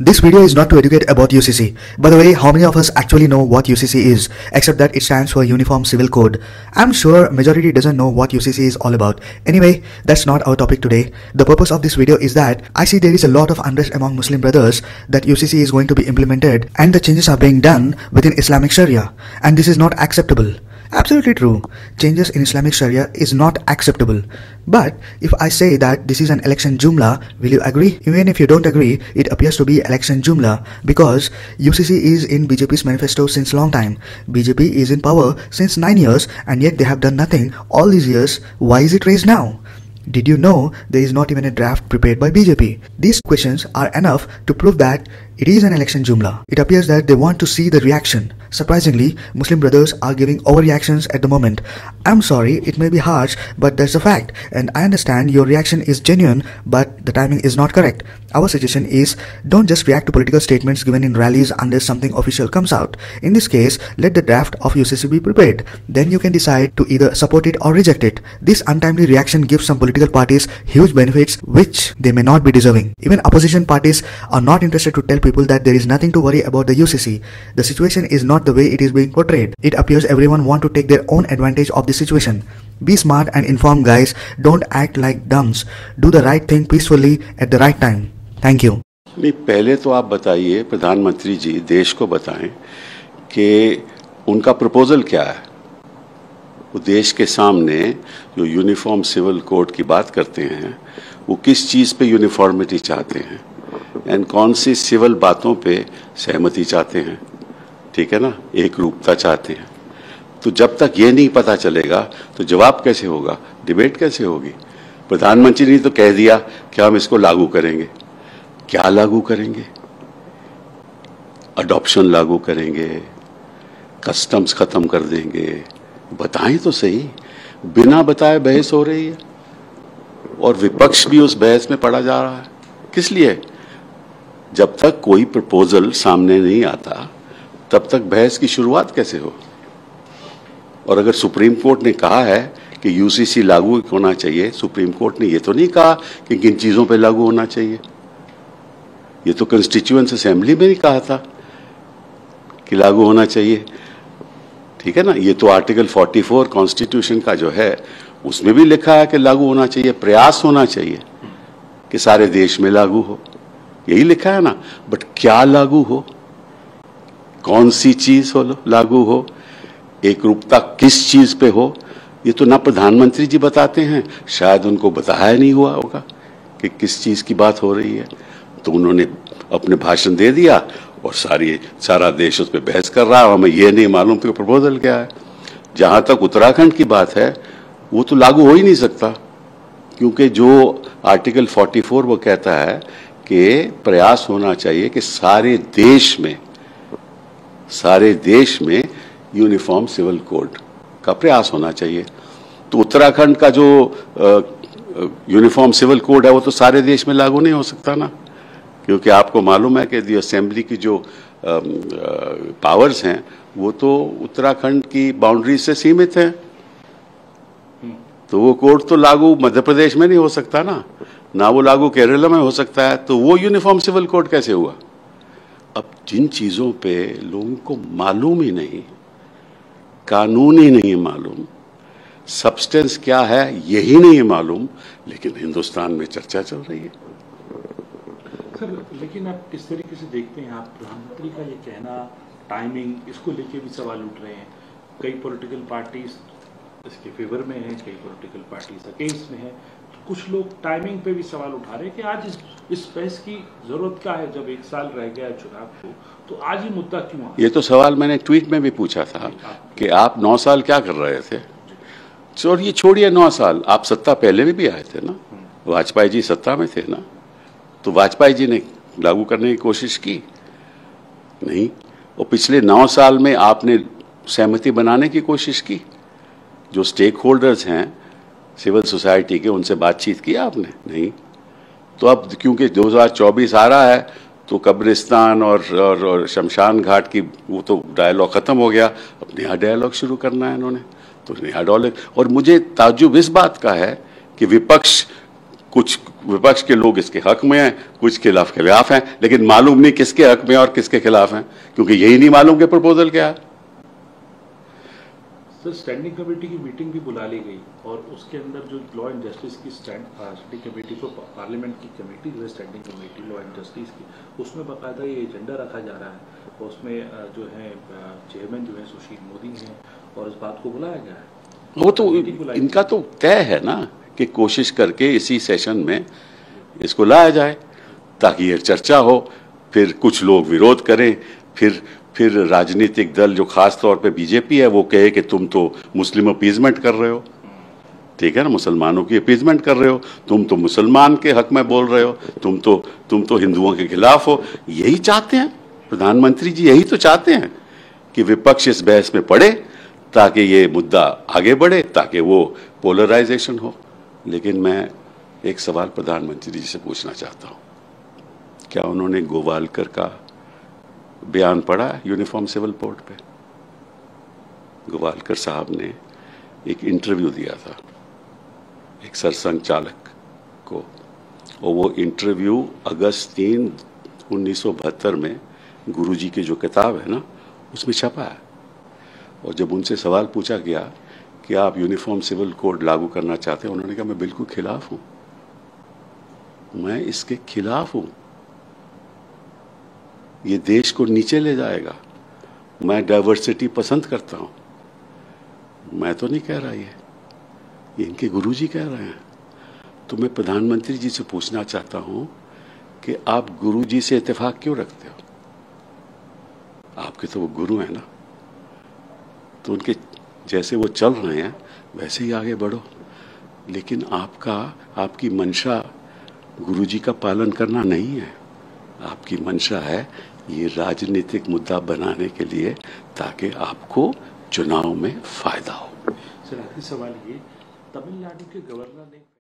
This video is not to educate about UCC. By the way, how many of us actually know what UCC is, except that it stands for Uniform Civil Code? I'm sure majority doesn't know what UCC is all about. Anyway, that's not our topic today. The purpose of this video is that I see there is a lot of unrest among Muslim brothers that UCC is going to be implemented and the changes are being done within Islamic Sharia, and this is not acceptable. Absolutely true. Changes in Islamic Sharia is not acceptable. But if I say that this is an election jumla, will you agree? Even if you don't agree, it appears to be election jumla because UCC is in BJP's manifesto since long time. BJP is in power since 9 years and yet they have done nothing all these years. Why is it raised now? Did you know there is not even a draft prepared by BJP? These questions are enough to prove that it is an election jumla. It appears that they want to see the reaction. Surprisingly, Muslim brothers are giving overreactions at the moment. I'm sorry, it may be harsh, but that's a fact. And I understand your reaction is genuine, but the timing is not correct. Our suggestion is, don't just react to political statements given in rallies unless something official comes out. In this case, let the draft of UCC be prepared. Then you can decide to either support it or reject it. This untimely reaction gives some political parties huge benefits which they may not be deserving. Even opposition parties are not interested to tell people that there is nothing to worry about the UCC. The situation is not the way it is being portrayed. It appears everyone want to take their own advantage of the situation. Be smart and informed, guys. Don't act like dumps. Do the right thing peacefully at the right time. Thank you. नहीं, पहले तो आप बताइए, प्रधानमंत्री जी देश को बताएं कि उनका प्रपोजल क्या है। वो देश के सामने जो यूनिफॉर्म सिविल कोड की बात करते हैं, वो किस चीज़ पे यूनिफॉर्मिटी चाहते हैं एंड कौन सी सिविल बातों पे सहमति चाहते हैं, ठीक है ना, एक रूपता चाहते हैं। तो जब तक ये नहीं पता चलेगा तो जवाब कैसे होगा, डिबेट कैसे होगी। प्रधानमंत्री ने तो कह दिया कि हम इसको लागू करेंगे। क्या लागू करेंगे? अडॉप्शन लागू करेंगे, कस्टम्स खत्म कर देंगे, बताएं तो सही। बिना बताए बहस हो रही है और विपक्ष भी उस बहस में पड़ा जा रहा है। किस लिए? जब तक कोई प्रपोजल सामने नहीं आता तब तक बहस की शुरुआत कैसे हो। और अगर सुप्रीम कोर्ट ने कहा है कि यूसीसी लागू होना चाहिए, सुप्रीम कोर्ट ने ये तो नहीं कहा कि किन चीज़ों पे लागू होना चाहिए। ये तो कॉन्स्टिट्यूएंट असेंबली में नहीं कहा था कि लागू होना चाहिए, ठीक है ना। ये तो आर्टिकल 44 कॉन्स्टिट्यूशन का जो है उसमें भी लिखा है कि लागू होना चाहिए, प्रयास होना चाहिए कि सारे देश में लागू हो, यही लिखा है ना। बट क्या लागू हो, कौन सी चीज हो लागू हो, एक रूपता किस चीज पे हो, ये तो ना प्रधानमंत्री जी बताते हैं, शायद उनको बताया नहीं हुआ होगा कि किस चीज की बात हो रही है। तो उन्होंने अपने भाषण दे दिया और सारा देश उस पर बहस कर रहा है। हमें ये नहीं मालूम कि प्रपोजल क्या है। जहां तक उत्तराखंड की बात है, वो तो लागू हो ही नहीं सकता, क्योंकि जो आर्टिकल 44 वो कहता है कि प्रयास होना चाहिए कि सारे देश में यूनिफॉर्म सिविल कोड का प्रयास होना चाहिए। तो उत्तराखंड का जो यूनिफॉर्म सिविल कोड है वो तो सारे देश में लागू नहीं हो सकता ना, क्योंकि आपको मालूम है कि असेंबली की जो पावर्स हैं वो तो उत्तराखंड की बाउंड्री से सीमित हैं। तो वो कोड तो लागू मध्य प्रदेश में नहीं हो सकता ना वो लागू केरला में हो सकता है। तो वो यूनिफॉर्म सिविल कोड कैसे हुआ? अब जिन चीज़ों पे लोगों को मालूम ही नहीं, कानून ही नहीं मालूम, सब्सटेंस क्या है यही नहीं मालूम, लेकिन हिंदुस्तान में चर्चा चल रही है। सर, लेकिन आप किस तरीके से देखते हैं, आप प्रधानमंत्री का ये कहना, टाइमिंग, इसको लेके भी सवाल उठ रहे हैं। कई पॉलिटिकल पार्टीज इसके फेवर में हैं, कई पॉलिटिकल पार्टीज अगेंस्ट में हैं। कुछ लोग टाइमिंग पे भी सवाल उठा रहे हैं कि आज इस बहस की जरूरत क्या है, जब 1 साल रह गया है चुनाव को, तो आज ही मुद्दा क्यों आ? ये तो सवाल मैंने ट्वीट में भी पूछा था कि आप 9 साल क्या कर रहे थे। और ये छोड़िए 9 साल, आप सत्ता पहले में भी आए थे ना, वाजपेयी जी सत्ता में थे ना, तो वाजपेयी जी ने लागू करने की कोशिश की नहीं। और पिछले 9 साल में आपने सहमति बनाने की कोशिश की, जो स्टेक होल्डर्स हैं सिविल सोसाइटी के, उनसे बातचीत की आपने नहीं। तो अब क्योंकि 2024 आ रहा है तो कब्रिस्तान और शमशान घाट की वो तो डायलॉग ख़त्म हो गया, अब नया डायलॉग शुरू करना है इन्होंने। तो नया डायलॉग, और मुझे ताज्जुब इस बात का है कि विपक्ष कुछ विपक्ष के लोग इसके हक में हैं, कुछ खिलाफ हैं, लेकिन मालूम नहीं किसके हक में और किसके खिलाफ हैं, क्योंकि यही नहीं मालूम कि प्रपोजल क्या है। सर, स्टैंडिंग कमेटी की मीटिंग भी बुला ली गई और उसके अंदर जो लॉ एंड जस्टिस की स्टैंडिंग कमेटी को, पार्लियामेंट की कमेटी जो है standing committee law and justice की, उसमें बाकायदा ये एजेंडा रखा जा रहा है और उसमें जो है चेयरमैन जो है सुशील मोदी हैं और इस बात को बुलाया गया है। वो तो इनका तो तय है ना कि कोशिश करके इसी सेशन में इसको लाया जाए ताकि ये चर्चा हो, फिर कुछ लोग विरोध करें, फिर राजनीतिक दल जो खास तौर पे बीजेपी है वो कहे कि तुम तो मुस्लिम अपीजमेंट कर रहे हो, ठीक है ना, मुसलमानों की अपीजमेंट कर रहे हो, तुम तो मुसलमान के हक में बोल रहे हो, तुम तो हिंदुओं के खिलाफ हो। यही चाहते हैं प्रधानमंत्री जी, यही तो चाहते हैं कि विपक्ष इस बहस में पड़े ताकि ये मुद्दा आगे बढ़े, ताकि वो पोलराइजेशन हो। लेकिन मैं एक सवाल प्रधानमंत्री जी से पूछना चाहता हूँ, क्या उन्होंने गोवालकर का बयान पढ़ा यूनिफॉर्म सिविल कोड पे? गोवालकर साहब ने एक इंटरव्यू दिया था एक सरसंघ चालक को, और वो इंटरव्यू अगस्त 3, 1972 में गुरुजी की जो किताब है ना उसमें छपा है। और जब उनसे सवाल पूछा गया कि आप यूनिफॉर्म सिविल कोड लागू करना चाहते हैं, उन्होंने कहा मैं बिल्कुल खिलाफ हूं, मैं इसके खिलाफ हूं, ये देश को नीचे ले जाएगा, मैं डाइवर्सिटी पसंद करता हूं। मैं तो नहीं कह रहा, ये इनके गुरुजी कह रहे हैं। तो मैं प्रधानमंत्री जी से पूछना चाहता हूं कि आप गुरुजी से इत्तेफाक क्यों रखते हो? आपके तो वो गुरु हैं ना, तो उनके जैसे वो चल रहे हैं वैसे ही आगे बढ़ो। लेकिन आपकी मंशा गुरुजी का पालन करना नहीं है, आपकी मंशा है ये राजनीतिक मुद्दा बनाने के लिए ताकि आपको चुनाव में फायदा हो। सर, आखिरी सवाल ये, तमिलनाडु के गवर्नर ने